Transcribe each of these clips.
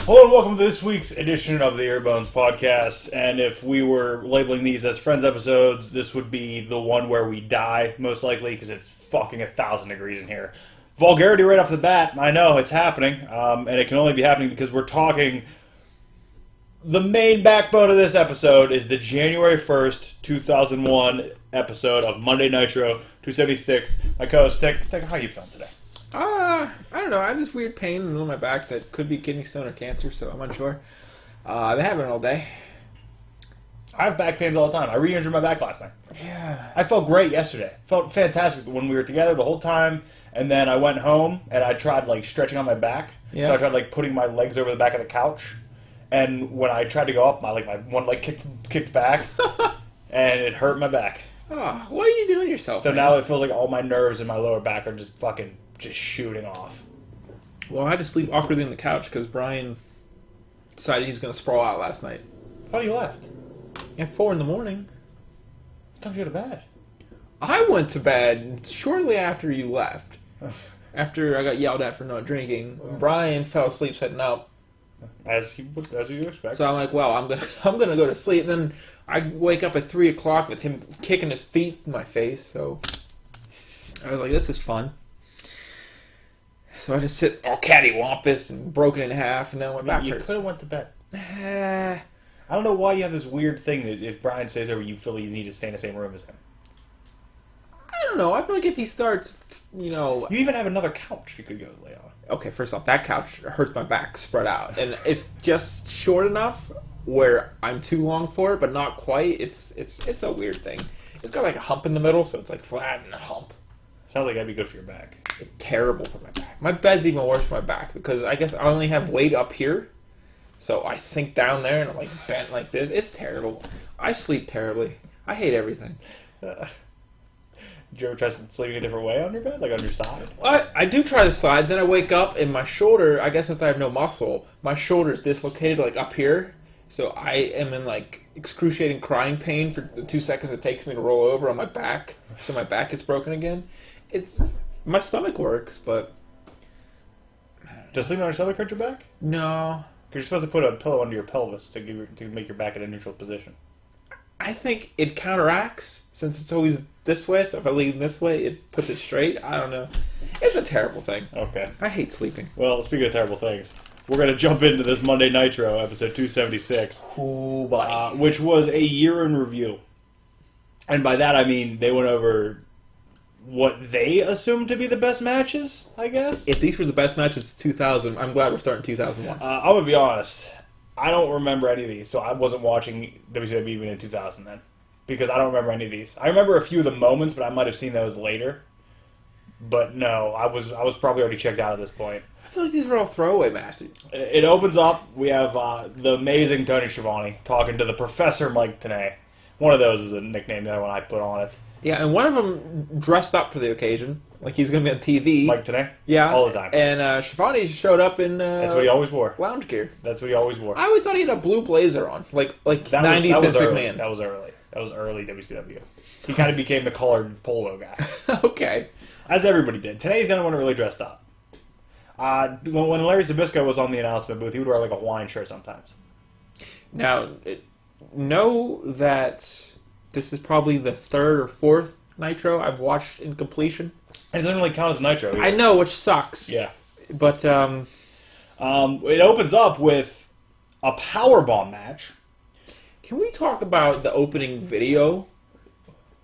Hello and welcome to this week's edition of the Earbones podcast. And if we were labeling these as Friends episodes, this would be the one where we die, most likely, because it's fucking 1,000 degrees in here. Vulgarity right off the bat, I know, it's happening. And it can only be happening because we're talking... The main backbone of this episode is the January 1st, 2001 episode of Monday Nitro 276. My co-host, Stick, how are you feeling today? I don't know. I have this weird pain in the middle of my back that could be kidney stone or cancer, so I'm unsure. I've been having it all day. I have back pains all the time. I re-injured my back last night. Yeah. I felt great yesterday. Felt fantastic when we were together the whole time, and then I went home and I tried stretching on my back. Yeah. So I tried putting my legs over the back of the couch, and when I tried to go up, my one leg kicked back, and it hurt my back. Oh, what are you doing yourself? So man? now it feels like all my nerves in my lower back are just shooting off. Well, I had to sleep awkwardly on the couch because Brian decided he's going to sprawl out last night. I thought you left. At 4 in the morning. What time did you go to bed? I went to bed shortly after you left. After I got yelled at for not drinking. Brian fell asleep setting up. As you expect. So I'm like, well, I'm gonna go to sleep. And then I wake up at 3 o'clock with him kicking his feet in my face. So I was like, this is fun. So I just sit all cattywampus and broken in half, and now my back hurts. You could have went to bed. I don't know why you have this weird thing that if Brian stays over, you feel you need to stay in the same room as him. I don't know. I feel like if he starts, You even have another couch you could go lay on. Okay, first off, that couch hurts my back spread out. And it's just short enough where I'm too long for it, but not quite. It's a weird thing. It's got a hump in the middle, so it's flat and a hump. Sounds like that'd be good for your back. It's terrible for my back. My bed's even worse for my back because I guess I only have weight up here. So I sink down there and I'm bent like this. It's terrible. I sleep terribly. I hate everything. Did you ever try sleeping a different way on your bed? On your side? I do try the side. Then I wake up and my shoulder, I guess since I have no muscle, my shoulder is dislocated up here. So I am in excruciating crying pain for the 2 seconds it takes me to roll over on my back. So my back gets broken again. My stomach works, but... Does sleeping on your stomach hurt your back? No. Because you're supposed to put a pillow under your pelvis to make your back in a neutral position. I think it counteracts, since it's always this way, so if I lean this way, it puts it straight. I don't know. It's a terrible thing. Okay. I hate sleeping. Well, speaking of terrible things, we're going to jump into this Monday Nitro, episode 276. Oh, buddy. Which was a year in review. And by that I mean they went over what they assumed to be the best matches, I guess. If these were the best matches of 2000, I'm glad we're starting 2001. I'm going to be honest. I don't remember any of these, so I wasn't watching WCW even in 2000 then. Because I don't remember any of these. I remember a few of the moments, but I might have seen those later. But no, I was probably already checked out at this point. I feel like these are all throwaway matches. It opens up, we have the amazing Tony Schiavone talking to the Professor Mike Tenay. One of those is a nickname, the other one I put on it. Yeah, and one of them dressed up for the occasion, like he was going to be on TV. Mike Tenay? Yeah. All the time. And Schiavone showed up in... That's what he always wore. Lounge gear. That's what he always wore. I always thought he had a blue blazer on, like 90s Vince McMahon. That was early. That was early WCW. He kind of became the colored polo guy. Okay. As everybody did. Today's the only one who really dressed up. When Larry Zbyszko was on the announcement booth, he would wear a Hawaiian shirt sometimes. Now, know that this is probably the third or fourth Nitro I've watched in completion. And it doesn't really count as Nitro either. I know, which sucks. Yeah. But, it opens up with a powerbomb match. Can we talk about the opening video?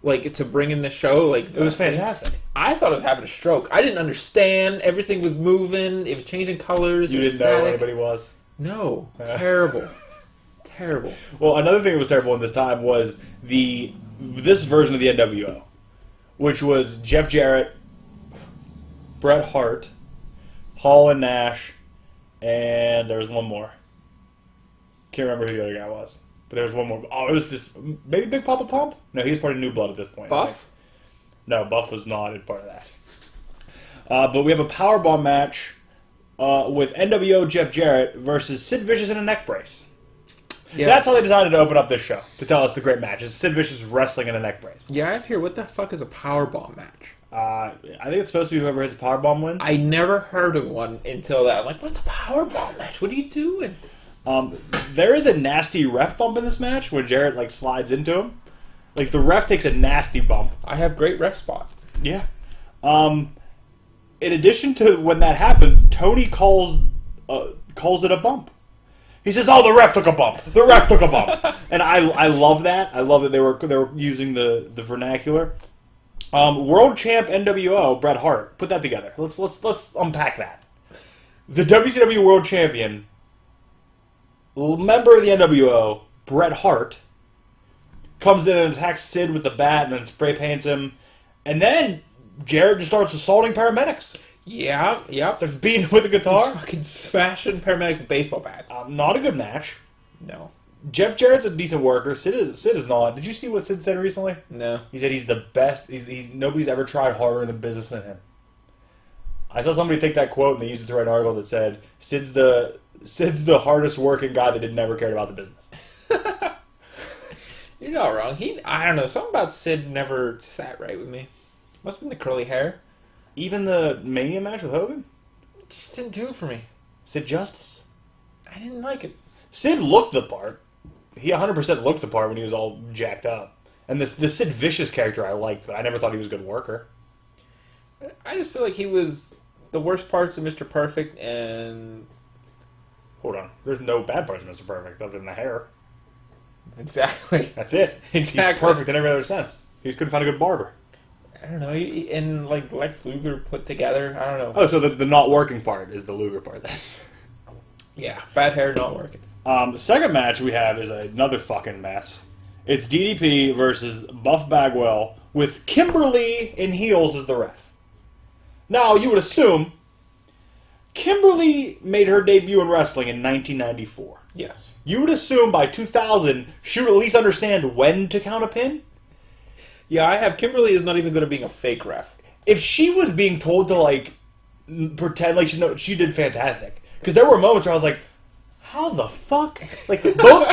To bring in the show? It was fantastic. I thought I was having a stroke. I didn't understand. Everything was moving. It was changing colors. You didn't know who anybody was? No. Terrible. Terrible. Well, another thing that was terrible in this time was this version of the NWO, which was Jeff Jarrett, Bret Hart, Hall and Nash, and there was one more. Can't remember who the other guy was. But there was one more. Oh, it was just... Maybe Big Papa Pump? No, he was part of New Blood at this point. Buff? No, Buff was not part of that. But we have a powerbomb match with NWO Jeff Jarrett versus Sid Vicious in a neck brace. Yeah. That's how they decided to open up this show, to tell us the great match. Is Sid Vicious wrestling in a neck brace. Yeah, I have here, what the fuck is a powerbomb match? I think it's supposed to be whoever hits a powerbomb wins. I never heard of one until that. I'm like, what's a powerbomb match? What are you doing? There is a nasty ref bump in this match when Jarrett like slides into him. Like the ref takes a nasty bump. I have great ref spot. Yeah. In addition to when that happens, Tony calls it a bump. He says, "Oh, the ref took a bump. The ref took a bump," and I love that. I love that they were using the vernacular. World Champ NWO Bret Hart. Put that together. Let's unpack that. The WCW World Champion, member of the NWO, Bret Hart, comes in and attacks Sid with the bat and then spray paints him, and then Jarrett just starts assaulting paramedics. Yeah. Starts beating him with a guitar. He's fucking smashing paramedics with baseball bats. Not a good match. No. Jeff Jarrett's a decent worker. Sid is not. Did you see what Sid said recently? No. He said he's the best. He's nobody's ever tried harder in the business than him. I saw somebody take that quote and they used it to write an article that said Sid's the hardest working guy that never cared about the business. You're not wrong. I don't know. Something about Sid never sat right with me. Must have been the curly hair. Even the Mania match with Hogan? It just didn't do it for me. Sid Justice. I didn't like it. Sid looked the part. He 100% looked the part when he was all jacked up. And the Sid Vicious character I liked, but I never thought he was a good worker. I just feel like he was the worst parts of Mr. Perfect and... Hold on. There's no bad parts of Mr. Perfect other than the hair. Exactly. That's it. Exactly. He's perfect in every other sense. He just couldn't find a good barber. I don't know. And like Lex Luger put together, I don't know. Oh, so the not working part is the Luger part then. Yeah. Bad hair, not working. The second match we have is another fucking mess. It's DDP versus Buff Bagwell with Kimberly in heels as the ref. Now, you would assume Kimberly made her debut in wrestling in 1994. Yes. You would assume by 2000 she would at least understand when to count a pin. Yeah, I have Kimberly is not even good at being a fake ref. If she was being told to like pretend like she did fantastic, because there were moments where I was like, how the fuck? Like both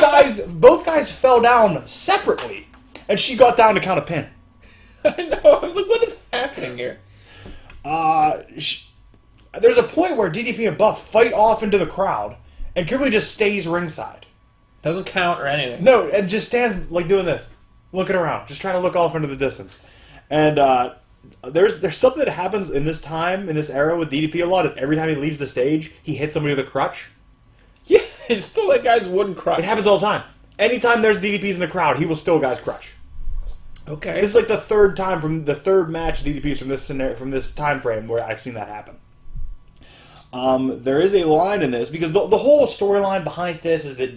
guys fell down separately, and she got down to count a pin. I know. I'm like, what is happening here? There's a point where DDP and Buff fight off into the crowd, and Kimberly just stays ringside. Doesn't count or anything. No, and just stands like doing this, looking around, just trying to look off into the distance. And there's something that happens in this era with DDP a lot. Is every time he leaves the stage, he hits somebody with a crutch. Yeah, it's still that guy's wooden crutch. It happens all the time. Anytime there's DDPs in the crowd, he will steal a guy's crutch. Okay. This is like the third match DDPs from this time frame where I've seen that happen. There is a line in this because the whole storyline behind this is that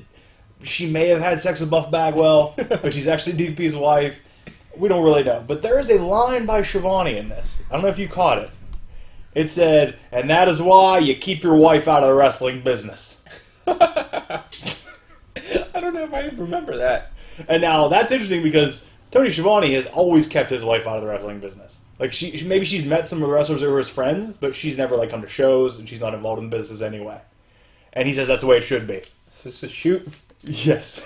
she may have had sex with Buff Bagwell, but she's actually DDP's wife. We don't really know. But there is a line by Shivani in this. I don't know if you caught it. It said, "And that is why you keep your wife out of the wrestling business." I don't know if I remember that. And now that's interesting because Tony Schiavone has always kept his wife out of the wrestling business. Like maybe she's met some of the wrestlers that were his friends, but she's never like come to shows and she's not involved in the business anyway. And he says that's the way it should be. So it's a shoot. Yes.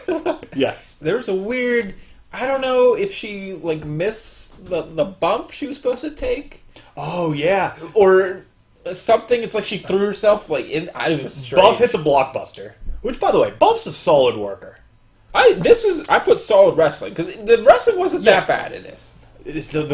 Yes. There was a weird. I don't know if she like missed the bump she was supposed to take. Oh yeah. Or something. It's like she threw herself like in. I was strange. Buff hits a blockbuster, which by the way, Buff's a solid worker. I put solid wrestling because the wrestling wasn't that bad in this. It's but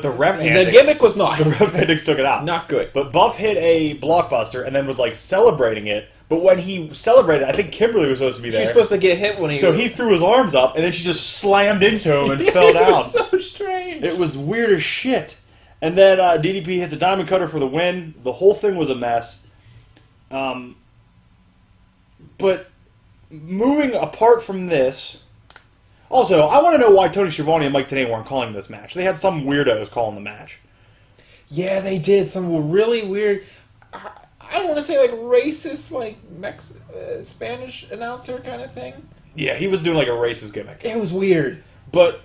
the ref the gimmick was not. The ref antics took it out. Not good. But Buff hit a blockbuster and then was like celebrating it. But when he celebrated, I think Kimberly was supposed to be there. She's supposed to get hit when he. So he threw his arms up and then she just slammed into him and fell down. It was so strange. It was weird as shit. And then DDP hits a diamond cutter for the win. The whole thing was a mess. But moving apart from this. Also, I want to know why Tony Schiavone and Mike Tenay weren't calling this match. They had some weirdos calling the match. Yeah, they did. Some really weird... I don't want to say like racist, like Spanish announcer kind of thing. Yeah, he was doing like a racist gimmick. It was weird. But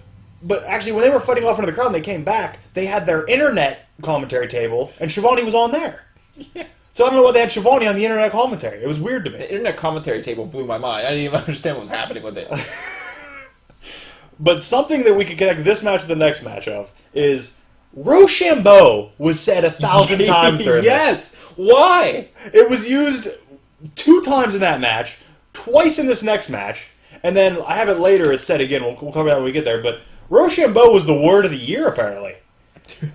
actually, when they were fighting off into the crowd and they came back, they had their internet commentary table, and Schiavone was on there. Yeah. So I don't know why they had Schiavone on the internet commentary. It was weird to me. The internet commentary table blew my mind. I didn't even understand what was happening with it. But something that we could connect this match to the next match of is Roshambo was said 1,000 times during this. Yes. Why? It was used 2 times in that match, twice in this next match, and then I have it later. It's said again. We'll cover that when we get there. But Roshambo was the word of the year apparently.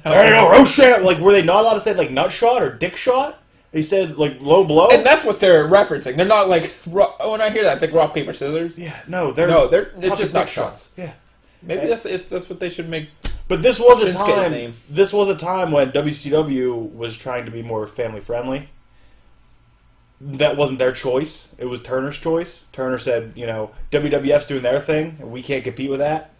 There you go, Roshambo. Like, were they not allowed to say like nut shot or dick shot? They said like low blow, and that's what they're referencing. They're not like when I hear that, I think rock paper scissors. Yeah, they're just nut shots. Yeah, maybe that's what they should make. But this was a Shinsuke's time. name. This was a time when WCW was trying to be more family friendly. That wasn't their choice. It was Turner's choice. Turner said, WWF's doing their thing, and we can't compete with that.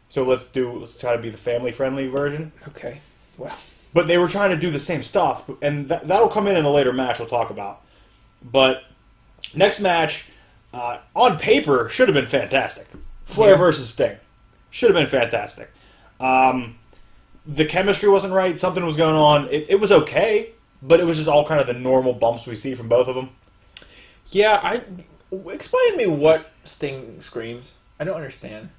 So let's try to be the family friendly version. Okay, well. But they were trying to do the same stuff, and that'll come in a later match we'll talk about. But next match, on paper, should have been fantastic. Flair versus Sting. Should have been fantastic. The chemistry wasn't right. Something was going on. It was okay, but it was just all kind of the normal bumps we see from both of them. Yeah, explain to me what Sting screams. I don't understand.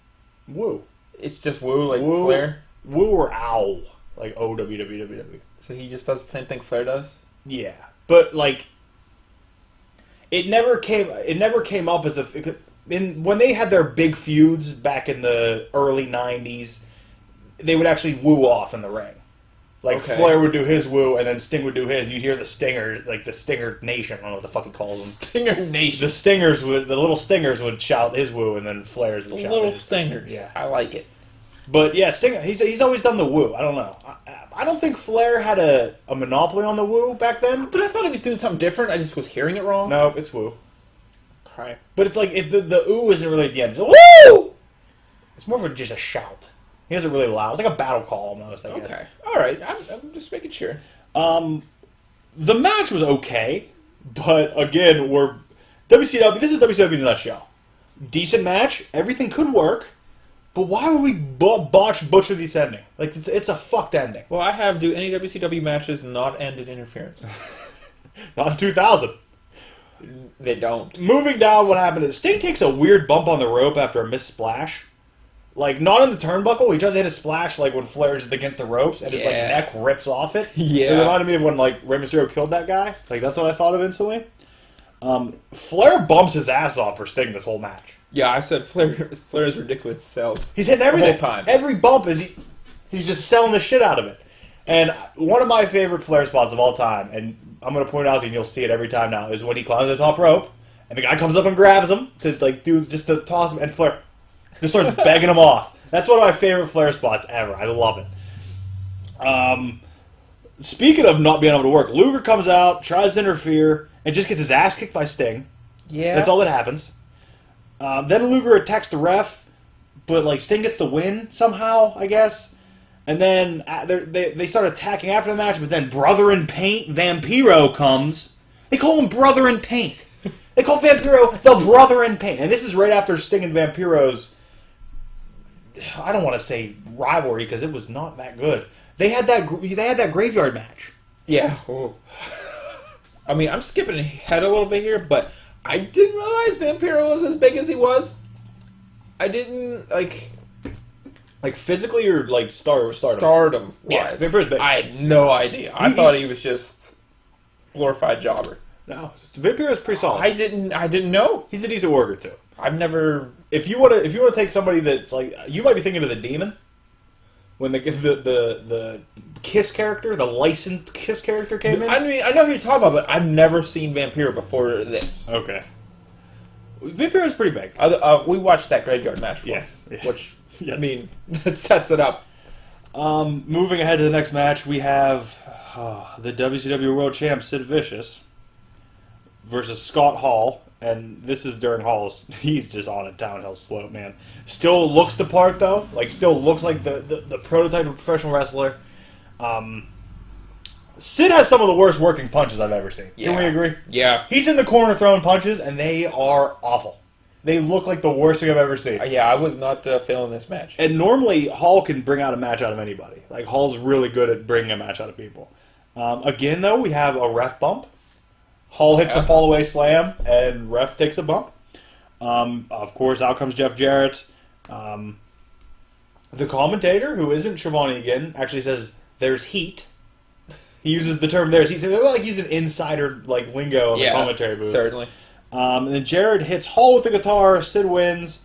Woo. It's just woo, like woo, Flair? Woo or ow. Like O-W-W-W-W. So he just does the same thing Flair does? Yeah. But, like, it never came up as when they had their big feuds back in the early 90s, they would actually woo off in the ring. Like, okay. Flair would do his woo, and then Sting would do his. You'd hear the Stinger, like the Stinger Nation. I don't know what the fuck he calls them. Stinger Nation. The little Stingers would shout his woo, and then Flair's would shout his. The little Stingers. Yeah. I like it. But yeah, Sting. He's always done the woo. I don't know. I don't think Flair had a monopoly on the woo back then. But I thought he was doing something different. I just was hearing it wrong. No, it's woo. Okay. But it's like the ooh isn't really at the end. It's woo. It's more of just a shout. He doesn't really loud. It's like a battle call almost. I guess. Okay. All right. I'm just making sure. The match was okay, but again, WCW. This is WCW in a nutshell. Decent match. Everything could work. But why would we butcher this ending? Like, it's a fucked ending. Well, do any WCW matches not end in interference? Not in 2000. They don't. Moving down, what happened is Sting takes a weird bump on the rope after a missed splash. Like, not in the turnbuckle. He tries to hit a splash, like, when Flair's just against the ropes, and his, like, neck rips off it. Yeah. It reminded me of when, like, Rey Mysterio killed that guy. Like, that's what I thought of instantly. Flair bumps his ass off for Sting this whole match. Yeah, I said Flair's ridiculous sells. He's hitting everything. The whole time. Every bump he's just selling the shit out of it. And one of my favorite Flair spots of all time, and I'm going to point out to you, and you'll see it every time now, is when he climbs the top rope, and the guy comes up and grabs him to to toss him, and Flair just starts begging him off. That's one of my favorite Flair spots ever. I love it. Speaking of not being able to work, Luger comes out, tries to interfere, and just gets his ass kicked by Sting. Yeah. That's all that happens. Then Luger attacks the ref, but like Sting gets the win somehow, I guess. And then they start attacking after the match, but then Brother in Paint, Vampiro comes. They call him Brother in Paint. They call Vampiro the Brother in Paint. And this is right after Sting and Vampiro's, I don't want to say rivalry, because it was not that good. They had that graveyard match. Yeah. Oh. I mean, I'm skipping ahead a little bit here, but I didn't realize Vampiro was as big as he was. I didn't, like physically or, like, stardom? Stardom-wise. Yeah, Vampiro's big. I had no idea. I thought he was just glorified jobber. No, Vampiro's pretty solid. I didn't know. He's a decent worker, too. I've never... If you want to take somebody that's, like... You might be thinking of the Demon. When the Kiss character, the licensed Kiss character came in? I mean, I know who you're talking about, but I've never seen Vampiro before this. Okay. Vampiro's pretty big. We watched that graveyard match once. Yes. Which, yes. I mean, that sets it up. Moving ahead to the next match, we have the WCW World Champ, Sid Vicious, versus Scott Hall. And this is during Hall's. He's just on a downhill slope, man. Still looks the part, though. Like, still looks like the prototype of a professional wrestler. Sid has some of the worst working punches I've ever seen. Yeah. Can we agree? Yeah. He's in the corner throwing punches, and they are awful. They look like the worst thing I've ever seen. Yeah, I was not feeling this match. And normally, Hall can bring out a match out of anybody. Like, Hall's really good at bringing a match out of people. Again, though, we have a ref bump. Hall hits the fall-away slam, and ref takes a bump. Of course, out comes Jeff Jarrett. The commentator, who isn't Schiavone again, actually says, there's heat. He uses the term there's heat. So they're like using insider like lingo in the commentary booth. Certainly. And then Jared hits Hall with the guitar. Sid wins.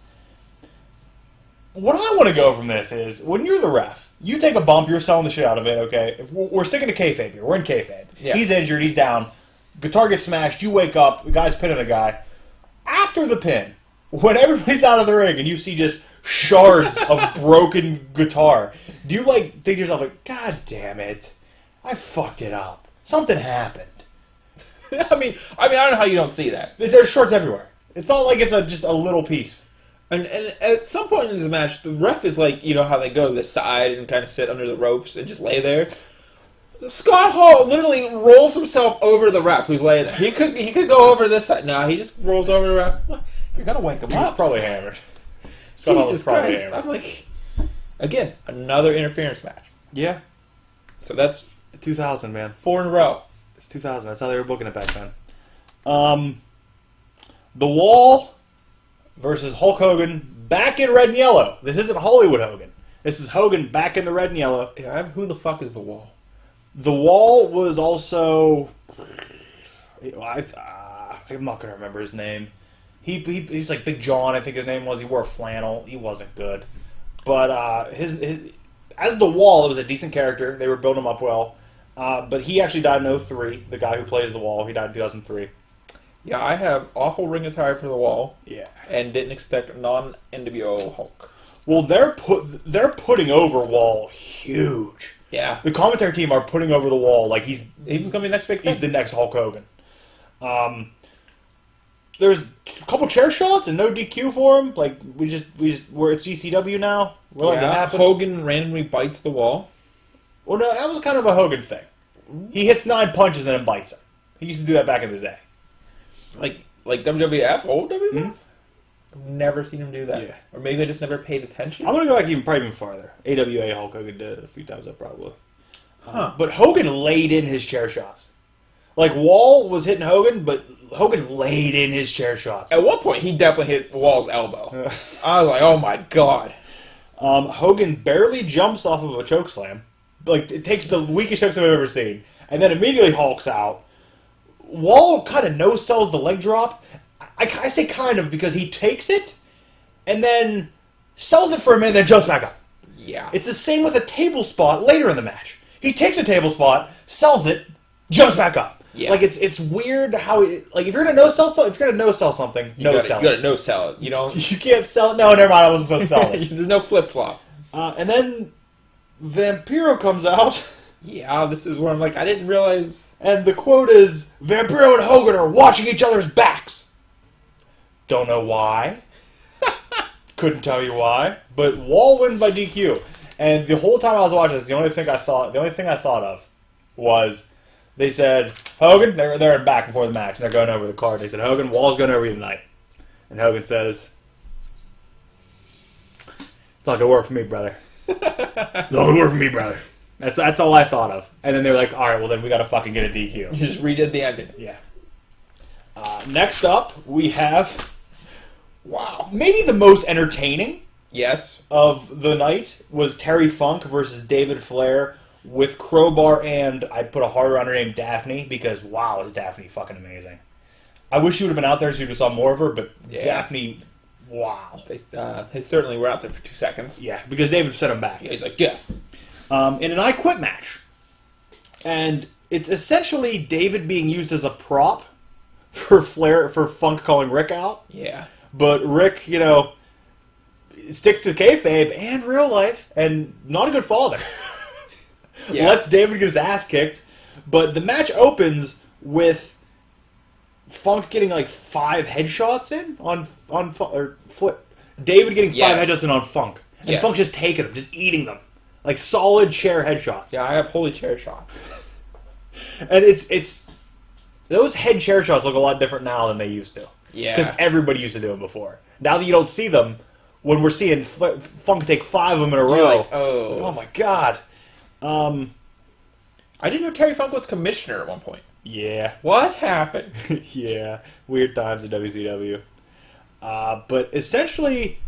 What I want to go from this is, when you're the ref, you take a bump, you're selling the shit out of it, okay? If we're sticking to kayfabe here. We're in kayfabe. Yeah. He's injured. He's down. Guitar gets smashed. You wake up. The guy's pinning a guy. After the pin, when everybody's out of the ring and you see just shards of broken guitar, do you, like, think to yourself, like, God damn it. I fucked it up. Something happened. I mean, I don't know how you don't see that. There's shards everywhere. It's not like it's just a little piece. And at some point in this match, the ref is like, you know how they go to the side and kind of sit under the ropes and just lay there. Scott Hall literally rolls himself over the ref who's laying there. He could go over this side. No, he just rolls over the ref. You're gonna wake him He's up. probably hammered. Scott Hall was Jesus probably Christ! hammered. I'm like, again, another interference match. Yeah. So that's 2000, man. 4 in a row. It's 2000. That's how they were booking it back then. The Wall versus Hulk Hogan back in red and yellow. This isn't Hollywood Hogan. This is Hogan back in the red and yellow. Yeah, who the fuck is the Wall? The Wall was also... I'm not going to remember his name. He was like Big John, I think his name was. He wore a flannel. He wasn't good. But his as the Wall, it was a decent character. They were building him up well. But he actually died in 2003. The guy who plays the Wall, he died in 2003. Yeah, I have awful ring attire for the Wall. Yeah. And didn't expect non-NWO Hulk. Well, they're putting over Wall huge. Yeah. The commentary team are putting over the Wall like he's He's gonna be the next big thing. the next Hulk Hogan. There's a couple chair shots and no DQ for him. Like we're at GCW now. We're letting it happen. Hogan randomly bites the Wall. Well, no, that was kind of a Hogan thing. He hits 9 punches and then bites him. He used to do that back in the day. Like WWF, old WWF. Mm-hmm. I've never seen him do that. Yeah. Or maybe I just never paid attention. I'm gonna go back probably even farther. AWA Hulk Hogan did it a few times, probably. Huh. But Hogan laid in his chair shots. Like Wall was hitting Hogan, but Hogan laid in his chair shots. At one point, he definitely hit Wall's elbow. I was like, oh my god. Hogan barely jumps off of a chokeslam. Like, it takes the weakest chokeslam I've ever seen. And then immediately hulks out. Wall kind of no-sells the leg drop. I say kind of because he takes it and then sells it for a minute and then jumps back up. Yeah. It's the same with a table spot later in the match. He takes a table spot, sells it, jumps back up. Yeah. Like, it's weird how... like, if you're going to no-sell something, no-sell You gotta no-sell it. You don't... You can't sell it. No, never mind. I wasn't supposed to sell this. There's no flip-flop. And then Vampiro comes out. Yeah, this is where I'm like, I didn't realize... And the quote is, Vampiro and Hogan are watching each other's backs. Don't know why. Couldn't tell you why. But Wall wins by DQ. And the whole time I was watching this, the only thing I thought of was, they said, Hogan, they're in back before the match, and they're going over the card. They said, Hogan, Wall's going over you tonight. And Hogan says, it's not going to work for me, brother. It's not going to work for me, brother. That's all I thought of. And then they're like, all right, well, then we got to fucking get a DQ. You just redid the ending. Yeah. Next up, we have, Wow. maybe the most entertaining Yes. of the night was Terry Funk versus David Flair with Crowbar and, I put a harder on her name, Daphne, because wow, is Daphne fucking amazing. I wish she would have been out there so you would have saw more of her, but Yeah. Daphne, wow. They certainly were out there for 2 seconds. Yeah, because David sent him back. Yeah, he's like, yeah. In an I Quit match. And it's essentially David being used as a prop for Funk calling Rick out. Yeah. But Rick, sticks to kayfabe and real life, and not a good father. Yeah. Lets David get his ass kicked. But the match opens with Funk getting like 5 headshots in on Foot. David getting 5 Yes. headshots in on Funk. And Yes. Funk just taking them, just eating them. Like solid chair headshots. Yeah, I have holy chair shots. And it's those head chair shots look a lot different now than they used to. Yeah. Because everybody used to do them before. Now that you don't see them, when we're seeing Funk take 5 of them in a row. Like, oh my god. I didn't know Terry Funk was commissioner at one point. Yeah. What happened? Yeah. Weird times in WCW. But essentially,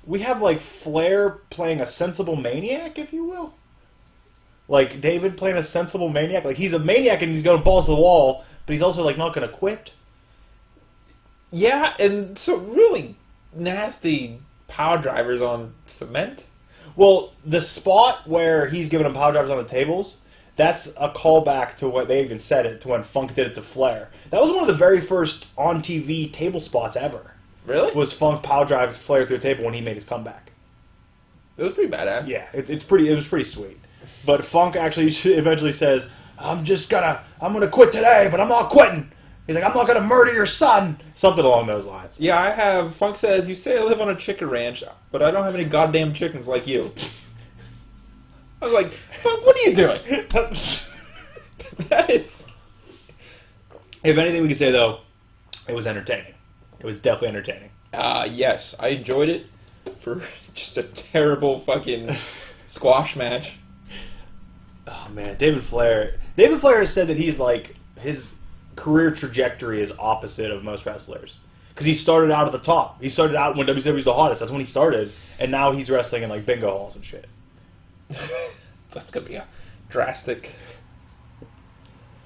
we have like Flair playing a sensible maniac, if you will. Like, David playing a sensible maniac? Like, he's a maniac and he's going balls to the wall, but he's also, like, not going to quit. Yeah, and so really nasty power drivers on cement. Well, the spot where he's giving him power drivers on the tables, that's a callback to what they even said it, to when Funk did it to Flair. That was one of the very first on-TV table spots ever. Really? Was Funk power drive Flair through the table when he made his comeback. It was pretty badass. Yeah, it was pretty sweet. But Funk actually eventually says, I'm gonna quit today, but I'm not quitting. He's like, I'm not gonna murder your son. Something along those lines. Yeah, I have. Funk says, you say I live on a chicken ranch, but I don't have any goddamn chickens like you. I was like, Funk, what are you doing? That is... If anything we can say, though, it was entertaining. It was definitely entertaining. Yes, I enjoyed it for just a terrible fucking squash match. Oh, man. David Flair has said that he's like, his career trajectory is opposite of most wrestlers. Because he started out at the top. He started out when WCW was the hottest. That's when he started. And now he's wrestling in like bingo halls and shit. That's going to be a drastic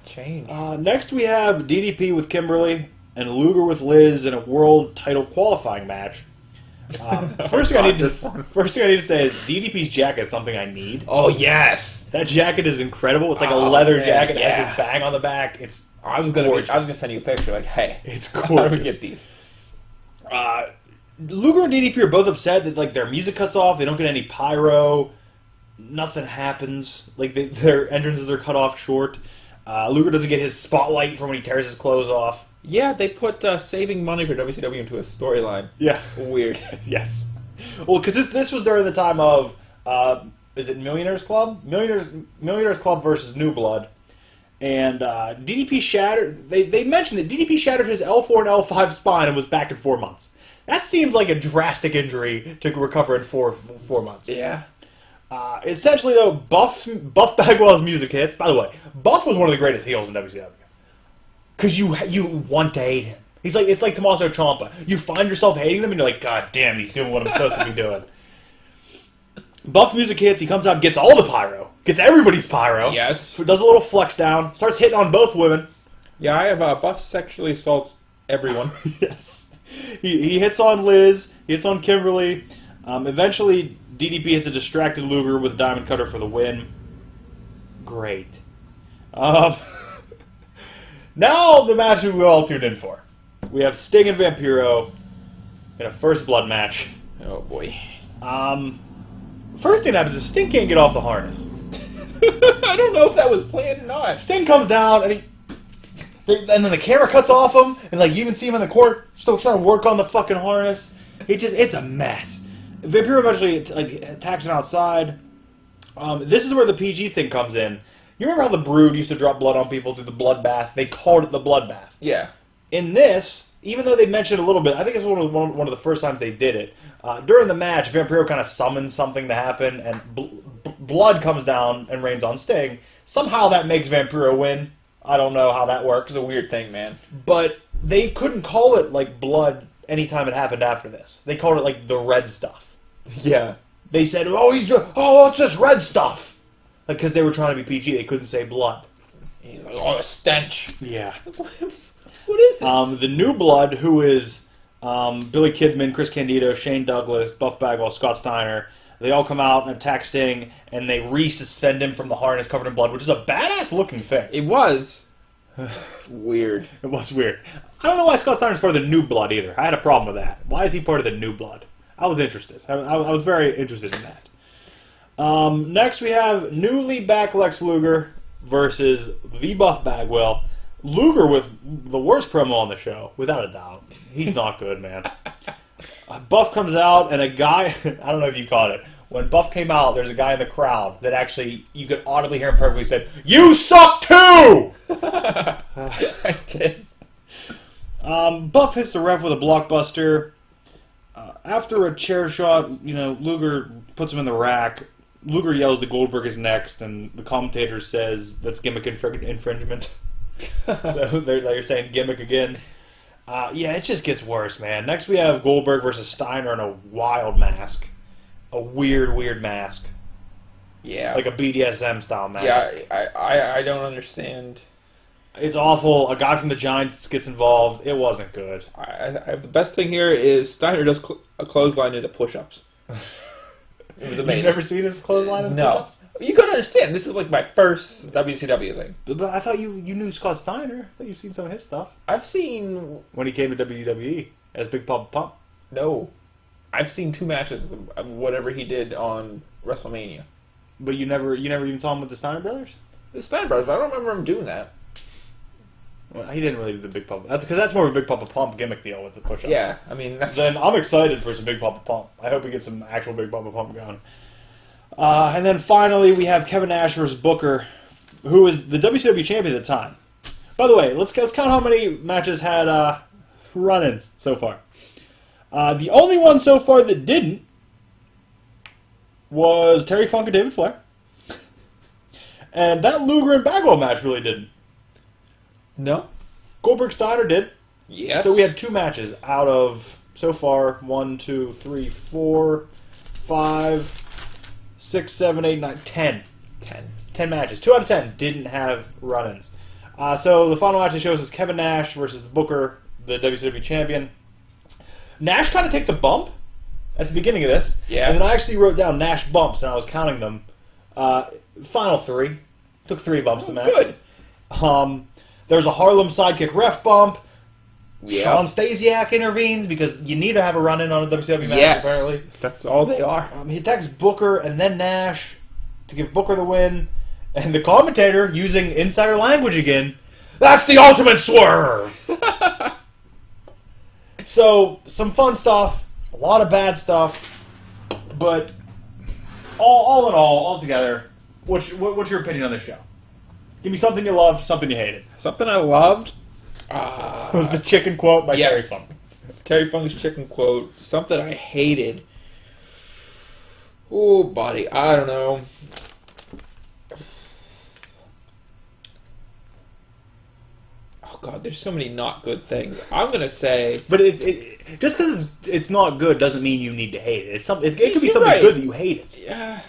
change. Next we have DDP with Kimberly and Luger with Liz in a world title qualifying match. First thing I need to say is DDP's jacket is something I need. Oh, yes. That jacket is incredible. It's like a leather jacket that has his bang on the back. It's I was gonna send you a picture. Like, hey, it's gorgeous. gorgeous. How do we get these? Luger and DDP are both upset that like their music cuts off. They don't get any pyro. Nothing happens. Like their entrances are cut off short. Luger doesn't get his spotlight from when he tears his clothes off. Yeah, they put saving money for WCW into a storyline. Yeah, weird. Yes. Well, because this was during the time of is it Millionaires Club? Millionaires Club versus New Blood. And DDP shattered... They mentioned that DDP shattered his L4 and L5 spine and was back in 4 months. That seems like a drastic injury to recover in four months. Yeah. Essentially, though, Buff Bagwell's music hits. By the way, Buff was one of the greatest heels in WCW. Because you want to hate him. It's like Tommaso Ciampa. You find yourself hating them and you're like, God damn, he's doing what I'm supposed to be doing. Buff music hits, he comes out and gets all the pyro. Gets everybody's pyro. Yes. Does a little flex down. Starts hitting on both women. Yeah, I have Buff sexually assaults everyone. Yes. He hits on Liz. He hits on Kimberly. Eventually, DDP hits a distracted Luger with a diamond cutter for the win. Great. Now the match we all tuned in for. We have Sting and Vampiro in a first blood match. Oh boy. First thing that happens is Sting can't get off the harness. I don't know if that was planned or not. Sting comes down and and then the camera cuts off him, and like you even see him in the court still trying to work on the fucking harness. It's a mess. Vampiro eventually attacks him outside. This is where the PG thing comes in. You remember how the Brood used to drop blood on people through the bloodbath? They called it the bloodbath. Yeah. In this, even though they mentioned a little bit, I think it's one of the first times they did it. During the match, Vampiro kind of summons something to happen, and blood comes down and rains on Sting. Somehow that makes Vampiro win. I don't know how that works. It's a weird thing, man. But they couldn't call it like blood anytime it happened after this. They called it like the red stuff. Yeah. They said, it's this red stuff. Because they were trying to be PG, they couldn't say blood. He's like, oh, a stench. Yeah. What is this? The New Blood, who is Billy Kidman, Chris Candido, Shane Douglas, Buff Bagwell, Scott Steiner, they all come out and attack Sting, and they re-suspend him from the harness covered in blood, which is a badass-looking thing. It was weird. It was weird. I don't know why Scott Steiner's part of the New Blood, either. I had a problem with that. Why is he part of the New Blood? I was interested. I was very interested in that. Next, we have newly back Lex Luger versus the Buff Bagwell. Luger with the worst promo on the show, without a doubt. He's not good, man. Buff comes out, and a guy... I don't know if you caught it. When Buff came out, there's a guy in the crowd that actually... You could audibly hear him perfectly said, "You suck too!" I did. Buff hits the ref with a blockbuster. After a chair shot, Luger puts him in the rack. Luger yells that Goldberg is next, and the commentator says that's gimmick infringement. So they're saying gimmick again. Yeah, it just gets worse, man. Next we have Goldberg versus Steiner in a wild mask. A weird mask. Yeah. Like a BDSM style match. Yeah, I don't understand. It's awful. A guy from the Giants gets involved. It wasn't good. The best thing here is Steiner does a clothesline into push-ups. It was amazing. You've never seen his clothesline into push-ups? You gotta understand, this is like my first WCW thing. But I thought you knew Scott Steiner. I thought you've seen some of his stuff. I've seen... When he came to WWE as Big Papa Pump. No. I've seen 2 matches with him, of whatever he did on WrestleMania. But you never even saw him with the Steiner brothers? The Steiner brothers, but I don't remember him doing that. Well, he didn't really do the Big Papa. That's because that's more of a Big Papa Pump gimmick deal with the push-ups. Yeah, I mean, that's... Then I'm excited for some Big Papa Pump. I hope we get some actual Big Papa Pump going. And then finally, we have Kevin Nash versus Booker, who is the WCW champion at the time. By the way, let's count how many matches had run-ins so far. The only one so far that didn't was Terry Funk and David Flair. And that Luger and Bagwell match really didn't. No. Goldberg Steiner did. Yes. So we had 2 matches out of, so far, 1, 2, 3, 4, 5, 6, 7, 8, 9, 10. 10 matches. 2 out of 10 didn't have run-ins. So the final match it shows is Kevin Nash versus Booker, the WCW champion. Nash kind of takes a bump at the beginning of this. Yeah. And then I actually wrote down Nash bumps, and I was counting them. Final 3. Took 3 bumps in the match. Good. There's a Harlem sidekick ref bump. Yep. Sean Stasiak intervenes because you need to have a run-in on a WCW match, apparently. That's all they are. He attacks Booker and then Nash to give Booker the win. And the commentator, using insider language again, that's the ultimate swerve! So, some fun stuff, a lot of bad stuff, but all in all together, what's your opinion on this show? Give me something you loved, something you hated. Something I loved was the chicken quote by Terry yes. Funk. Terry Funk's chicken quote. Something I hated. Oh, buddy, I don't know. Oh God, there's so many not good things. I'm gonna say, But just because it's not good doesn't mean you need to hate it. It could be You're something right. good that you hated. yeah,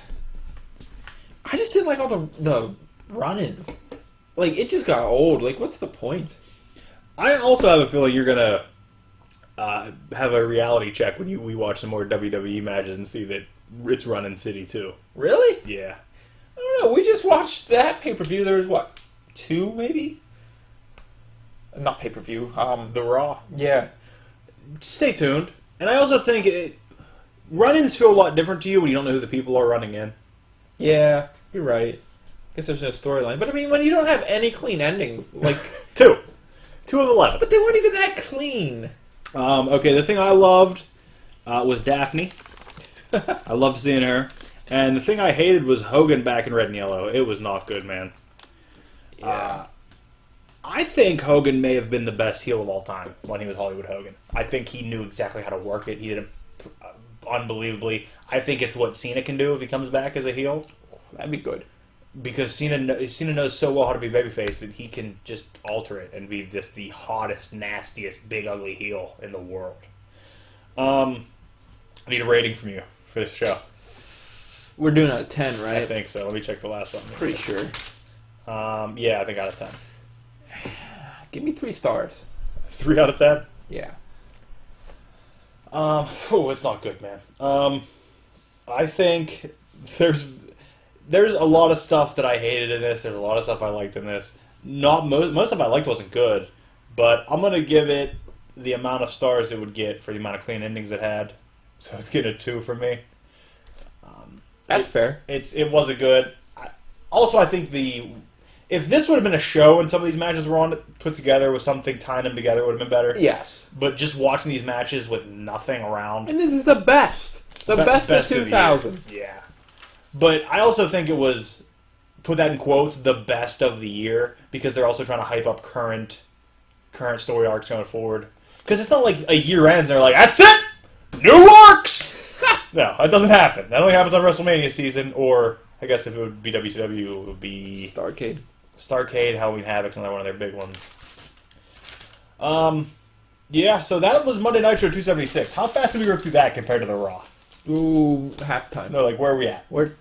I just didn't like all the run-ins. Like, it just got old. Like, what's the point? I also have a feeling you're gonna have a reality check when we watch some more WWE matches and see that it's running City too. Really? Yeah. I don't know. We just watched that pay-per-view. There was, what, 2 maybe? Not pay-per-view. The Raw. Yeah. Stay tuned. And I also think run-ins feel a lot different to you when you don't know who the people are running in. Yeah, you're right. Guess there's no storyline. But, I mean, when you don't have any clean endings, like... 2 of 11. But they weren't even that clean. Okay, the thing I loved was Daphne. I loved seeing her. And the thing I hated was Hogan back in red and yellow. It was not good, man. Yeah. I think Hogan may have been the best heel of all time when he was Hollywood Hogan. I think he knew exactly how to work it. He did it unbelievably. I think it's what Cena can do if he comes back as a heel. That'd be good. Because Cena knows so well how to be babyface that he can just alter it and be just the hottest, nastiest, big, ugly heel in the world. I need a rating from you for this show. We're doing out of 10, right? I think so. Let me check the last one. Pretty sure. Yeah, I think out of 10. Give me 3 stars. 3 out of 10? Yeah. It's not good, man. I think there's a lot of stuff that I hated in this. There's a lot of stuff I liked in this. Not most stuff I liked wasn't good, but I'm gonna give it the amount of stars it would get for the amount of clean endings it had. So it's getting a 2 from me. That's fair. It wasn't good. I think if this would have been a show and some of these matches were put together with something tying them together, it would have been better. Yes. But just watching these matches with nothing around. And this is the best. The best of 2000. Yeah. But I also think it was, put that in quotes, the best of the year, because they're also trying to hype up current story arcs going forward. Because it's not like a year ends and they're like, that's it! New arcs! No, that doesn't happen. That only happens on WrestleMania season, or I guess if it would be WCW, it would be Starrcade, Halloween Havoc's another one of their big ones. Yeah, so that was Monday Nitro 276. How fast did we go through that compared to the Raw? Ooh, halftime. No, like, where are we at? We're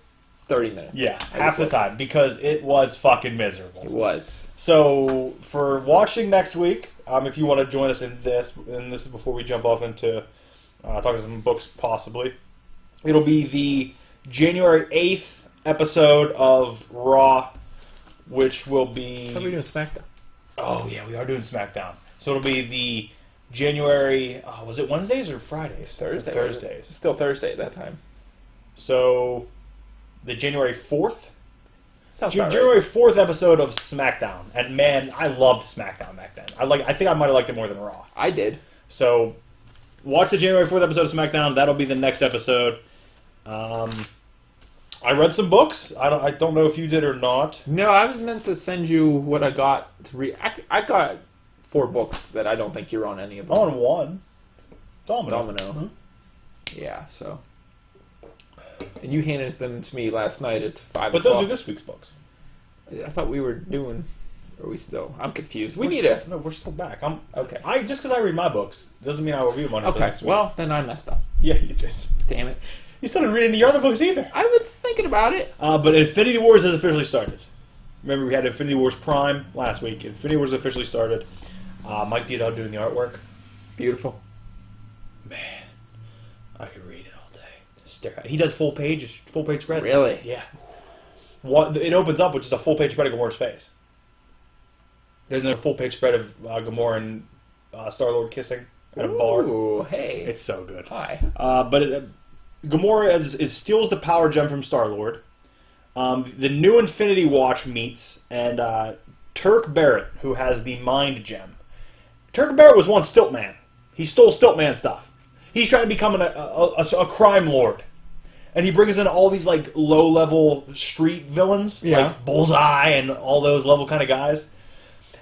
30 minutes. Yeah, half the time, because it was fucking miserable. It was. So, for watching next week, if you want to join us in this, and this is before we jump off into talking some books, possibly, it'll be the January 8th episode of Raw, which will be... How are we doing SmackDown? Oh, yeah, we are doing SmackDown. So it'll be the January... was it Wednesdays or Fridays? Thursday. Thursdays. It's still Thursday at that time. So, the January 4th? Sounds about January right. 4th episode of SmackDown. And man, I loved SmackDown back then. I think I might have liked it more than Raw. I did. So, watch the January 4th episode of SmackDown. That'll be the next episode. I read some books. I don't know if you did or not. No, I was meant to send you what I got to read. I got 4 books that I don't think you're on any of them. On one. Domino. Mm-hmm. Yeah, so. And you handed them to me last night at 5 But o'clock. those are this week's books. I thought we were doing... Are we still... I'm confused. No, we're still back. Okay. Just because I read my books doesn't mean I will review them on Okay, next week. well, then I messed up. Yeah, you did. Damn it. You still didn't read any of your other books either. I was thinking about it. But Infinity Wars has officially started. Remember, we had Infinity Wars Prime last week. Infinity Wars officially started. Mike Diodo doing the artwork. Beautiful. Man, I could read it all day. Stare at it. He does full page spreads. Really? Yeah. It opens up with just a full page spread of Gamora's face. There's a full page spread of Gamora and Star-Lord kissing at a bar. Ooh, hey. It's so good. Hi. But Gamora steals the power gem from Star-Lord. The new Infinity Watch meets, and Turk Barrett, who has the Mind Gem. Turk Barrett was once Stiltman. He stole Stiltman stuff. He's trying to become a crime lord. And he brings in all these like low-level street villains, like Bullseye and all those level kind of guys.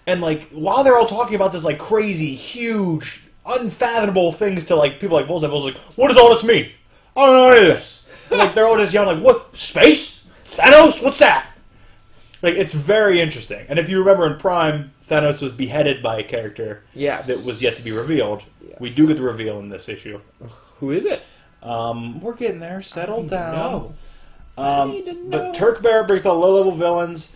And like while they're all talking about this like crazy, huge, unfathomable things to like people like Bullseye's like, what does all this mean? I don't know any of this. And, like they're all just yelling like, what? Space? Thanos? What's that? Like it's very interesting. And if you remember in Prime, Thanos was beheaded by a character that was yet to be revealed. Yes. We do get the reveal in this issue. Who is it? We're getting there. Settle down. I need to know. But Turk Barrett brings the low-level villains.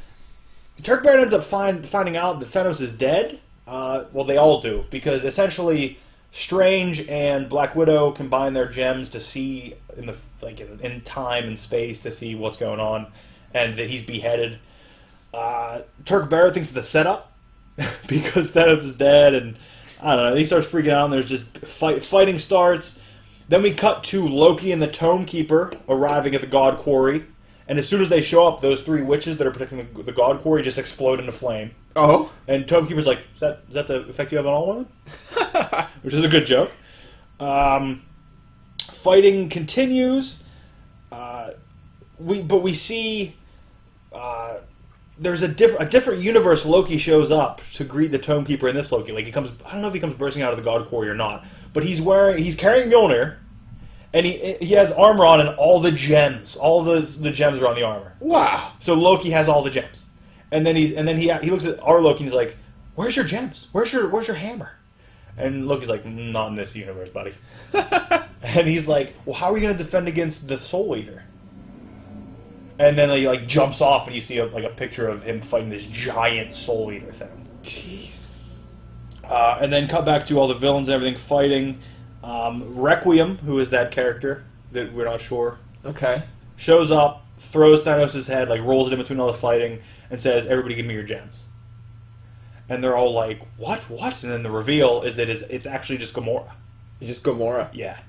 Turk Barrett ends up finding out that Thanos is dead. Well, they all do, because essentially Strange and Black Widow combine their gems to see in time and space to see what's going on, and that he's beheaded. Turk Barrett thinks it's a setup because Thanos is dead, and I don't know. He starts freaking out, and there's just fighting starts. Then we cut to Loki and the Tome Keeper arriving at the God Quarry. And as soon as they show up, those 3 witches that are protecting the God Quarry just explode into flame. Oh. And Tome Keeper's like, is that the effect you have on all women? Which is a good joke. Fighting continues. We see there's a different universe. Loki shows up to greet the Tome Keeper in this Loki. Like I don't know if he comes bursting out of the God Quarry or not, but he's carrying Mjolnir, and he has armor on, and all the gems, the gems are on the armor. Wow! So Loki has all the gems, and then he looks at our Loki and he's like, "Where's your gems? Where's your hammer?" And Loki's like, "Not in this universe, buddy." And he's like, "Well, how are you going to defend against the Soul Eater?" And then he like jumps off, and you see a picture of him fighting this giant Soul Eater thing. Jeez. And then cut back to all the villains and everything fighting. Requiem, who is that character that we're not sure, shows up, throws Thanos' head, like rolls it in between all the fighting, and says, "Everybody, give me your gems." And they're all like, "What? What?" And then the reveal is that it's actually just Gamora. It's just Gamora. Yeah.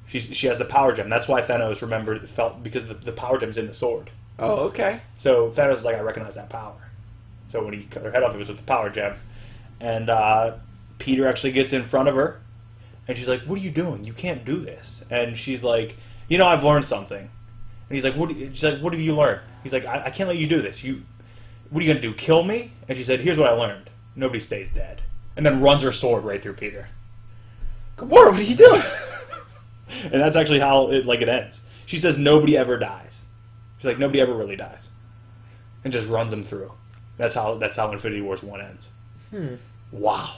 She has the power gem. That's why Thanos felt because the power gem's in the sword. Oh, okay. So Thanos is like, I recognize that power. So when he cut her head off, it was with the power gem. And Peter actually gets in front of her, and she's like, "What are you doing? You can't do this." And she's like, "I've learned something." And he's like, she's like, "What have you learned?" He's like, I can't let you do this. What are you going to do, kill me?" And she said, "Here's what I learned. Nobody stays dead." And then runs her sword right through Peter. Gamora, what are you doing? And that's actually how it ends. She says nobody ever dies. She's like, nobody ever really dies. And just runs them through. That's how Infinity Wars 1 ends. Wow.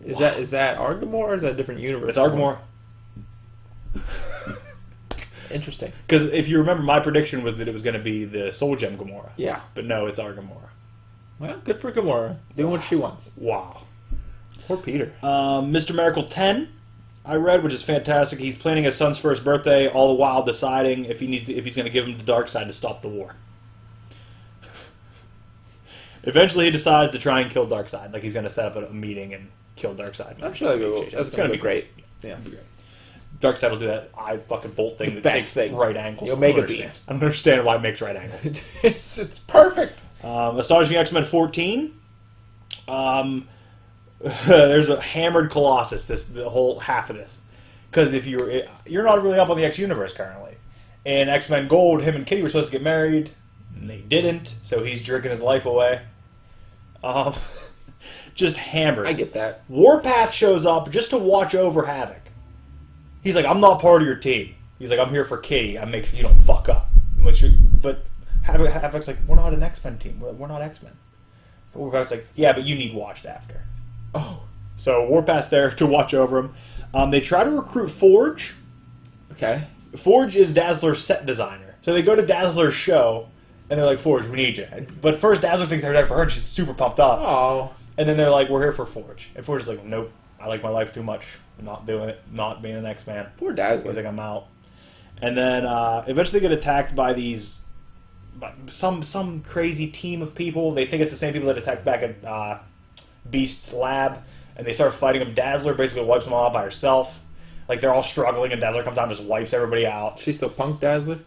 Is that our Gamora, or is that a different universe? It's our Gamora. Interesting. Because if you remember, my prediction was that it was going to be the Soul Gem Gamora. Yeah. But no, it's our Gamora. Well, good for Gamora. Doing what she wants. Wow. Poor Peter. Mr. Miracle 10, I read, which is fantastic. He's planning his son's first birthday, all the while deciding if he's going to give him the dark side to stop the war. Eventually, he decides to try and kill Darkseid. Like, he's going to set up a meeting and kill Darkseid. I'm sure that's going to be great. Yeah. It'll be great. Darkseid will do that eye fucking bolt thing The that best takes thing. right angles. The Omega Beam. I don't understand why it makes right angles. It's perfect. Astonishing X-Men 14. There's a hammered Colossus. The whole half of this, because if you're not really up on the X universe currently. In X-Men Gold, him and Kitty were supposed to get married, and they didn't. So he's drinking his life away. Just hammered. I get that. Warpath shows up just to watch over Havoc. He's like, I'm not part of your team. He's like, I'm here for Kitty. I make sure you don't fuck up. But Havoc's like, we're not an X-Men team. We're not X-Men. But Warpath's like, yeah, but you need watched after. Oh. So Warpath's there to watch over him. They try to recruit Forge. Okay. Forge is Dazzler's set designer. So they go to Dazzler's show, and they're like, Forge, we need you. But first, Dazzler thinks they're there for her, and she's super pumped up. Oh. And then they're like, we're here for Forge. And Forge is like, nope, I like my life too much. I'm not doing it. Not being an X-Man. Poor Dazzler. He's like, I'm out. And then eventually they get attacked by some crazy team of people. They think it's the same people that attacked back at Beast's lab. And they start fighting him. Dazzler basically wipes them all out by herself. Like, they're all struggling, and Dazzler comes out and just wipes everybody out. She's still Punk Dazzler?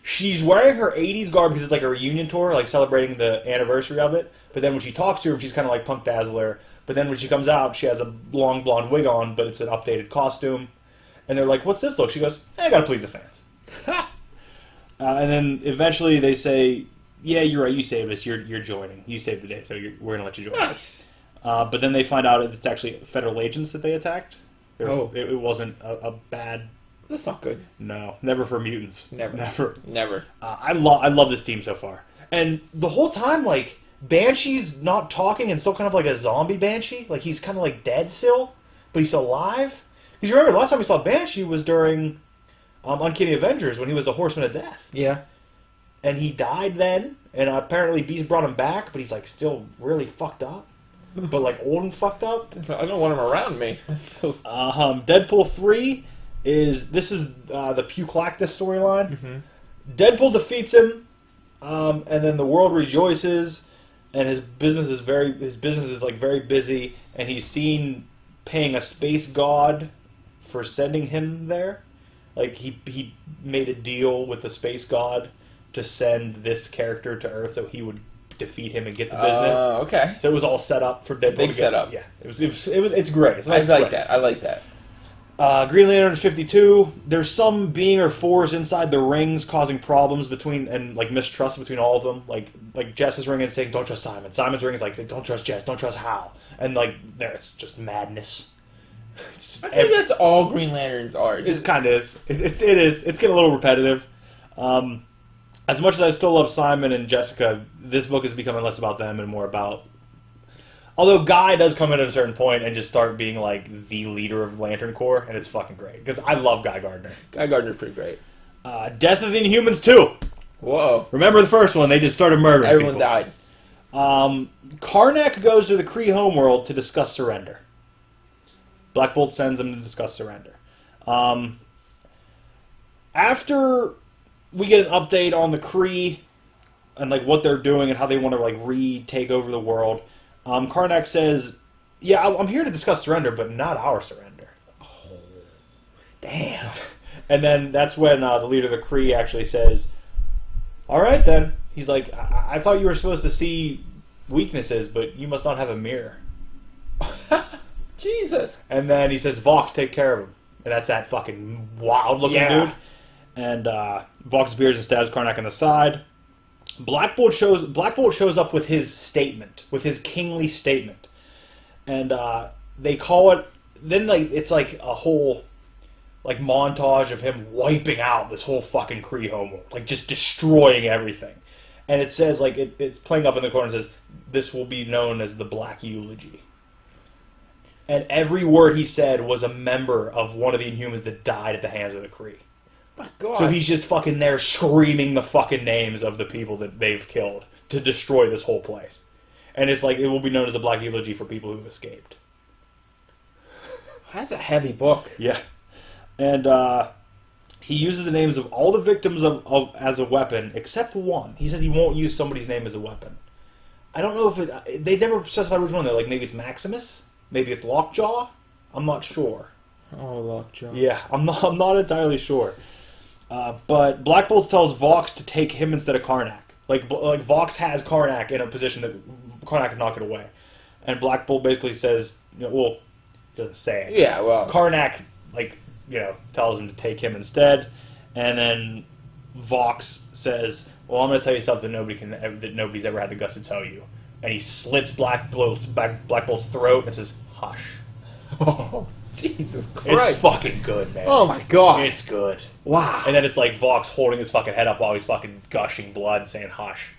She's wearing her 80s garb because it's like a reunion tour, like celebrating the anniversary of it. But then when she talks to her, she's kind of like Punk Dazzler. But then when she comes out, she has a long blonde wig on, but it's an updated costume. And they're like, what's this look? She goes, I gotta please the fans. And then eventually they say, yeah, you're right, you saved us, you're joining. You saved the day, so we're gonna let you join. Nice. But then they find out it's actually federal agents that they attacked. Oh. It wasn't a bad... That's not good. No, never for mutants. Never. I love this team so far. And the whole time, like, Banshee's not talking and still kind of like a zombie Banshee. Like, he's kind of like dead still, but he's still alive. Because you remember, the last time we saw Banshee was during Uncanny Avengers when he was a Horseman of Death. Yeah. And he died then, and apparently Beast brought him back, but he's, like, still really fucked up. But, like, old and fucked up. I don't want him around me. Deadpool 3 is the Puclactus storyline. Mm-hmm. Deadpool defeats him, and then the world rejoices, and his business is very busy, and he's seen paying a space god for sending him there. Like, he made a deal with the space god to send this character to Earth so he would defeat him and get the business. Okay. So it was all set up for Deadpool. Big setup. Yeah, it's great. It's a nice I like twist. that. I like that. Green Lantern 52. There's some being or force inside the rings causing problems between and like mistrust between all of them. Like Jess's ring is saying don't trust Simon. Simon's ring is like don't trust Jess. Don't trust Hal. And like there, it's just madness. I think that's all Green Lanterns are. It kind of is. It is. It's getting a little repetitive. As much as I still love Simon and Jessica, this book is becoming less about them and more about... Although Guy does come in at a certain point and just start being like the leader of Lantern Corps, and it's fucking great. Because I love Guy Gardner. Guy Gardner's pretty great. Death of the Inhumans 2. Whoa. Remember the first one? They just started murdering Everyone people. died. Karnak goes to the Kree homeworld to discuss surrender. Black Bolt sends him to discuss surrender. After we get an update on the Kree and like what they're doing and how they want to like retake over the world, Karnak says, "Yeah, I'm here to discuss surrender, but not our surrender." Oh, damn. And then that's when the leader of the Kree actually says, "All right, then." He's like, I thought you were supposed to see weaknesses, but you must not have a mirror." Jesus. And then he says, "Vox, take care of him." And that's that fucking wild-looking dude. And Vox appears and stabs Karnak in the side. Black Bolt shows up with his statement, with his kingly statement. And they call it... Then like it's like a whole like montage of him wiping out this whole fucking Kree homeworld. Like just destroying everything. And it says, like, it's playing up in the corner and says, "This will be known as the Black Eulogy." And every word he said was a member of one of the Inhumans that died at the hands of the Kree. My God. So he's just fucking there screaming the fucking names of the people that they've killed to destroy this whole place. And it's like, it will be known as a Black Eulogy for people who've escaped. That's a heavy book. Yeah. And he uses the names of all the victims of as a weapon, except one. He says he won't use somebody's name as a weapon. I don't know if they never specified which one. They're like, maybe it's Maximus? Maybe it's Lockjaw? I'm not sure. Oh, Lockjaw. Yeah, I'm not entirely sure. But Black Bolt tells Vox to take him instead of Karnak. Like Vox has Karnak in a position that Karnak can knock it away. And Black Bolt basically says, well, doesn't say it. Yeah, well. Karnak, tells him to take him instead. And then Vox says, well, I'm going to tell you something that nobody's ever had the guts to tell you. And he slits Black Bolt's throat and says, hush. Oh, Jesus Christ. It's fucking good, man. Oh, my God. It's good. Wow. And then it's like Vox holding his fucking head up while he's fucking gushing blood, saying hush.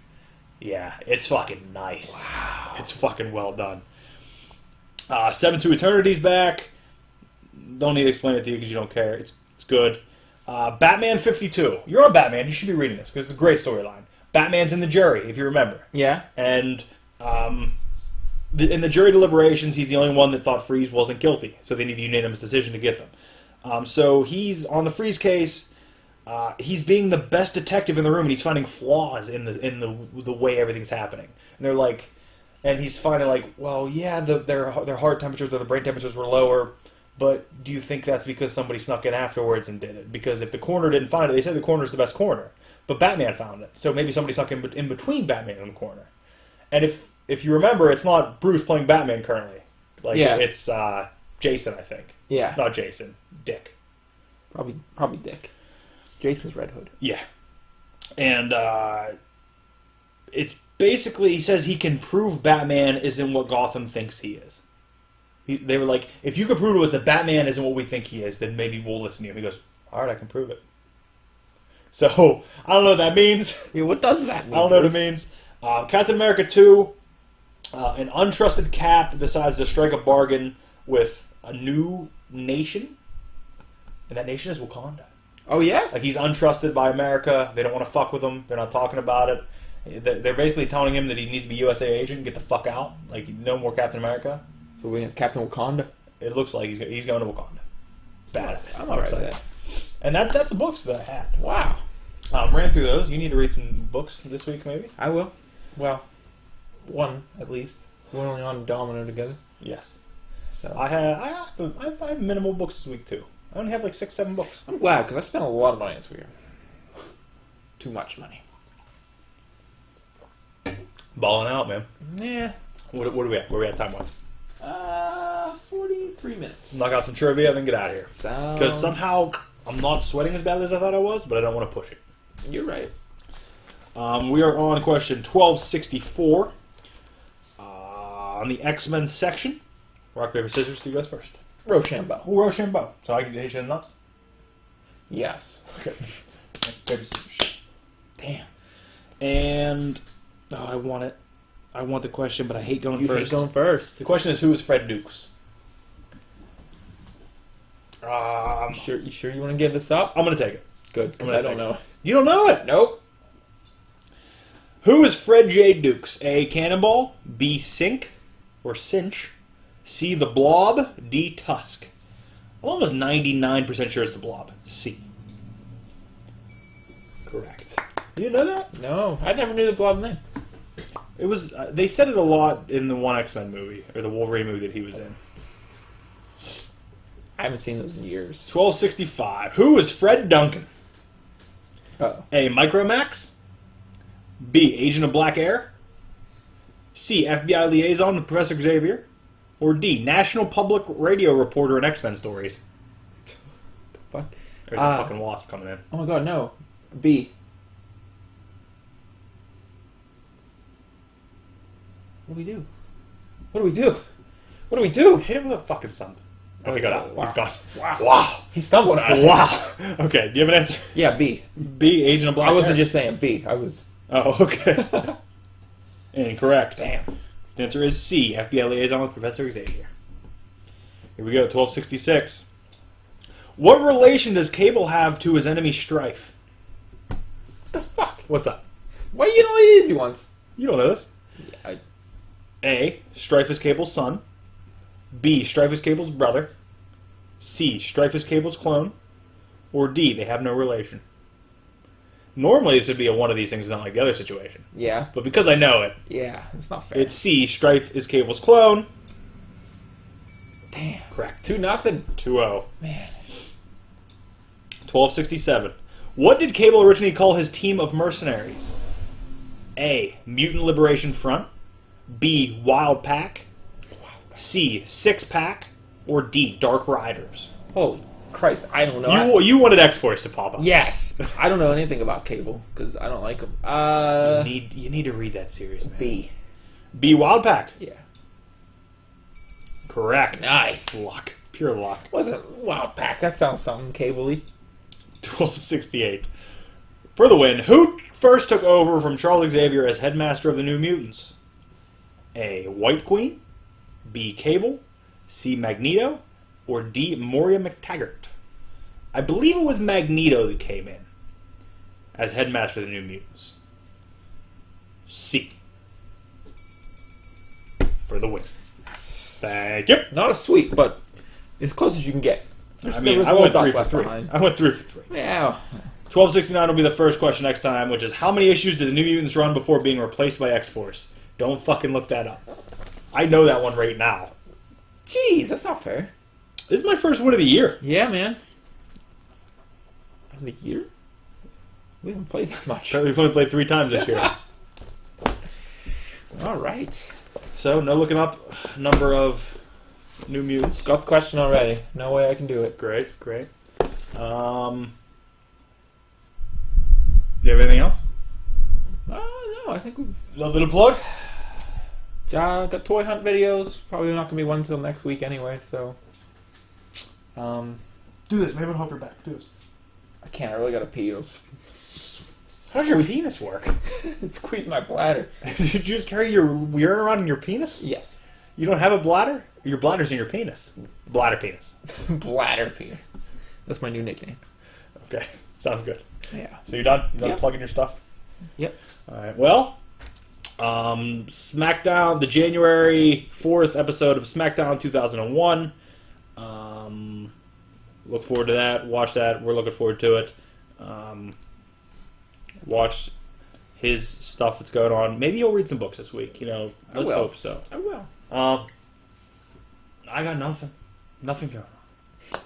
Yeah, it's fucking nice. Wow. It's fucking well done. 7 to Eternity's back. Don't need to explain it to you because you don't care. It's good. Batman 52. You're on Batman. You should be reading this because it's a great storyline. Batman's in the jury, if you remember. Yeah. And in the jury deliberations, he's the only one that thought Freeze wasn't guilty. So they need a unanimous decision to get them. So he's on the Freeze case. He's being the best detective in the room, and he's finding flaws in the way everything's happening. And they're like, and he's finding like, well, yeah, their heart temperatures or the brain temperatures were lower, but do you think that's because somebody snuck in afterwards and did it? Because if the coroner didn't find it, they said the coroner's the best coroner, but Batman found it, so maybe somebody snuck in between Batman and the coroner. And if you remember, it's not Bruce playing Batman currently. It's Jason, I think. Yeah. Not Jason. Dick. Probably Dick. Jason's Red Hood. Yeah. And it's basically, he says he can prove Batman isn't what Gotham thinks he is. They were like, if you could prove to us that Batman isn't what we think he is, then maybe we'll listen to you. He goes, all right, I can prove it. So, I don't know what that means. Yeah, what does that mean? I don't know what it means. Captain America 2, an untrusted Cap decides to strike a bargain with a new nation, and that nation is Wakanda. Oh, yeah? Like, he's untrusted by America. They don't want to fuck with him. They're not talking about it. They're basically telling him that he needs to be USA agent and get the fuck out. Like, no more Captain America. So we have Captain Wakanda? It looks like he's going to Wakanda. Badass. I'm alright with that. And that's the books that I had. Wow. Ran through those. You need to read some books this week, maybe? I will. Well, one at least. We're only on Domino together. Yes. So I have minimal books this week, too. I only have like 6-7 books. I'm glad, because I spent a lot of money this week. Too much money. Balling out, man. Yeah. What are we at? Where are we at time-wise? 43 minutes. Knock out some trivia, then get out of here. Because somehow I'm not sweating as badly as I thought I was, but I don't want to push it. You're right. We are on question 1264. On the X-Men section. Rock, paper, scissors, so you guys first. Roshambo. Oh, Roshambo. So I can hit you in the nuts? Yes. Okay. Paper, scissors. Damn. And I want it. I want the question, but I hate going first. You hate going first. The question is, who is Fred Dukes? You sure you want to give this up? I'm going to take it. Good, because I don't know. You don't know it? Nope. Who is Fred J. Dukes? A. Cannonball, B. Sink, or Cinch, C. The Blob, D. Tusk. I'm almost 99% sure it's the Blob. C. Correct. You didn't know that? No, I never knew the Blob name. It was. They said it a lot in the one X-Men movie, or the Wolverine movie that he was in. I haven't seen those in years. 1265. Who is Fred Duncan? Uh-oh. A. Micromax, B. Agent of Black Air, C. FBI liaison with Professor Xavier, or D. National Public Radio reporter in X-Men stories. The fuck? There's a fucking wasp coming in. Oh my god, no. B. What do we do? What do we do? What do we do? Hit him with a fucking something. Oh, he got out. Wow. He's gone. Wow. He stumbled on it. Wow. Okay, do you have an answer? Yeah, B. B. Agent of Black Air. I wasn't just saying B. I was... Oh, okay. Incorrect. Damn. The answer is C. FBI liaison with Professor Xavier. Here we go, 1266. What relation does Cable have to his enemy Strife? What the fuck? What's up? Why are you getting all the easy ones? You don't know this. Yeah, A. Strife is Cable's son. B. Strife is Cable's brother. C. Strife is Cable's clone. Or D. They have no relation. Normally this would be one of these things, not like the other situation. yeah, But because I know it, yeah. It's not fair. it's C. Strife is Cable's clone. Damn. Correct. 2-0. 2-0. Man. 1267. What did Cable originally call his team of mercenaries? A. Mutant Liberation Front. B. Wild Pack. C. Six Pack. Or D. Dark Riders. Holy Christ! I don't know. You wanted X-Force to pop up. Yes. I don't know anything about Cable because I don't like him. You need to read that series, man. B. B. Wild Pack. Yeah. Correct. Nice. Luck. Pure luck. Wasn't Wild Pack? That sounds something Cable-y. 1268. For the win, who first took over from Charles Xavier as headmaster of the New Mutants? A. White Queen. B. Cable. C. Magneto. Or D. Moria McTaggart. I believe it was Magneto that came in as headmaster of the New Mutants. C. For the win. Thank you. Not a sweep, but as close as you can get. I There mean, was I a little went dust 3 for left 3. behind. I went 3 for 3. Yeah. 1269 will be the first question next time, which is how many issues did the New Mutants run before being replaced by X-Force? Don't fucking look that up. I know that one right now. Jeez, that's not fair. This is my first win of the year. Yeah, man. Of the year? We haven't played that much. We've only played 3 times this year. All right. So, no looking up number of New Mutants. Got the question already. No way I can do it. Great, great. Do you have anything else? No, I think we Nothing to plug? got toy hunt videos. Probably not gonna be one until next week anyway. So, Do this. Maybe I'll help your back. Do this. I can't. I really gotta pee. How does your penis work? Squeeze my bladder. Did you just carry your urine around in your penis? Yes. You don't have a bladder? Your bladder's in your penis. Bladder penis. Bladder penis. That's my new nickname. Okay. Sounds good. Yeah. So you're done? You're done Yep. plugging your stuff? Yep. Alright. Well, SmackDown, the January 4th episode of SmackDown 2001. Look forward to that. Watch that. We're looking forward to it. Watch his stuff that's going on. Maybe you'll read some books this week. You know, let's will. hope so. I will. I got nothing. Nothing going on.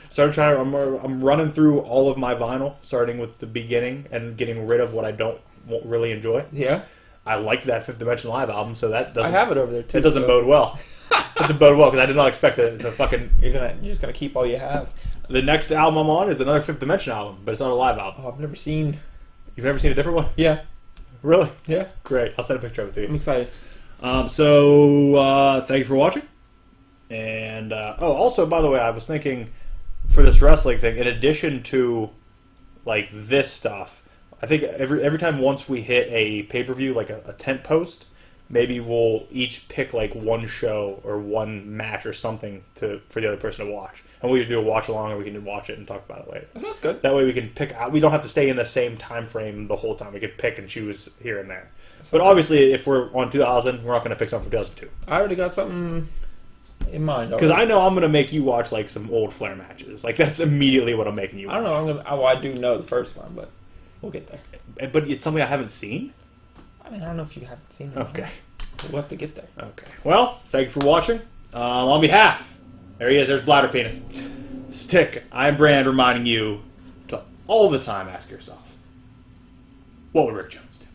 Started trying. I'm running through all of my vinyl, starting with the beginning and getting rid of what I won't really enjoy. Yeah. I liked that Fifth Dimension Live album, so that doesn't. I have it over there too. It doesn't bode well. It doesn't bode well because I did not expect it to fucking. You're just gonna keep all you have. The next album I'm on is another Fifth Dimension album, but it's not a live album. Oh, I've never seen. You've never seen a different one? Yeah. Really? Yeah. Great. I'll send a picture of it to I'm you. excited. So thank you for watching. And also, by the way, I was thinking for this wrestling thing, in addition to like this stuff, I think every time once we hit a pay-per-view, like a tent post, maybe we'll each pick like one show or one match or something for the other person to watch, and we can do a watch along, or we can watch it and talk about it later. That sounds good. That way we can pick out. We don't have to stay in the same time frame the whole time. We can pick and choose here and there. But good. obviously, if we're on 2000, we're not going to pick something for 2002. I already got something in mind. Because I know I'm going to make you watch like some old Flair matches. Like that's immediately what I'm making you watch. I don't know. I do know the first one, but we'll get there. But it's something I haven't seen? I mean, I don't know if you haven't seen it. Okay. We'll have to get there. Okay. Well, thank you for watching. On behalf, there he is, there's Bladder Penis. Stick, I'm Brand reminding you to all the time ask yourself, what would Rick Jones do?